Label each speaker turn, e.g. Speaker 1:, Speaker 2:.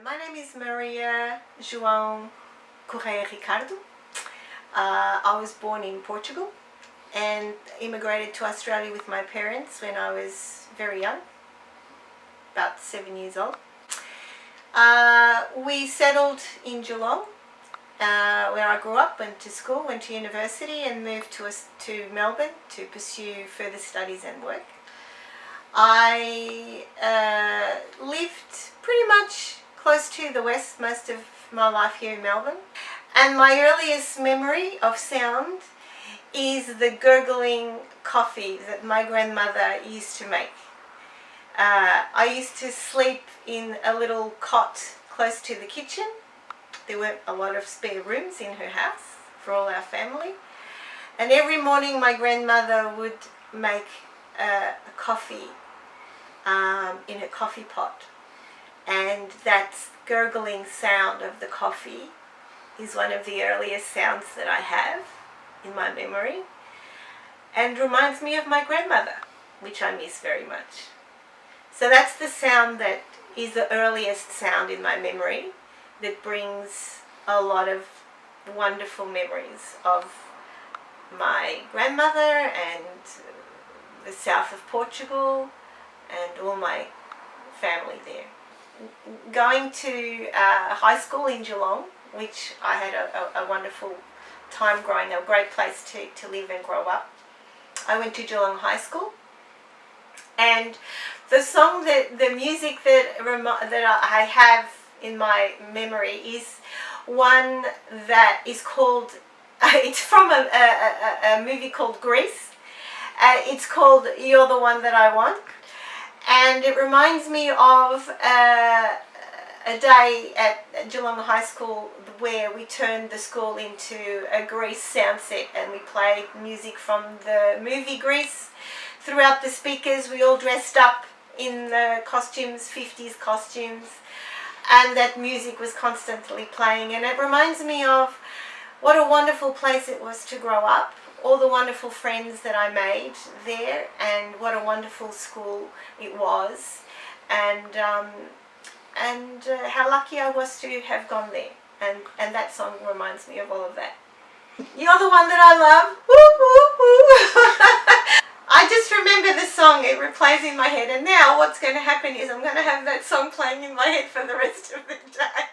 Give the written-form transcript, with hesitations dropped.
Speaker 1: My name is Maria João Correia Ricardo. I was born in Portugal and immigrated to Australia with my parents when I was very young, about 7 years old. We settled in Geelong, where I grew up, went to school, went to university and moved to Melbourne to pursue further studies and work. I lived pretty much close to the west most of my life here in Melbourne, and my earliest memory of sound is the gurgling coffee that my grandmother used to make. I used to sleep in a little cot close to the kitchen. There weren't a lot of spare rooms in her house for all our family, and every morning my grandmother would make a coffee in a coffee pot, and that gurgling sound of the coffee is one of the earliest sounds that I have in my memory and reminds me of my grandmother, which I miss very much. So that's the sound that is the earliest sound in my memory that brings a lot of wonderful memories of my grandmother and the south of Portugal and all my family there. Going to high school in Geelong, which I had a wonderful time growing up, a great place to live and grow up. I went to Geelong High School, and the song the music that I have in my memory is one that is called, it's from a movie called Grease. It's called You're the One That I Want. And it reminds me of a day at Geelong High School where we turned the school into a Grease sound set, and we played music from the movie Grease throughout the speakers. We all dressed up in the costumes, 50s costumes, and that music was constantly playing. And it reminds me of what a wonderful place it was to grow up, all the wonderful friends that I made there, and what a wonderful school it was, and how lucky I was to have gone there. And that song reminds me of all of that. You're the one that I love. Woo, woo, woo. I just remember the song, it replays in my head, and now what's going to happen is I'm going to have that song playing in my head for the rest of the day.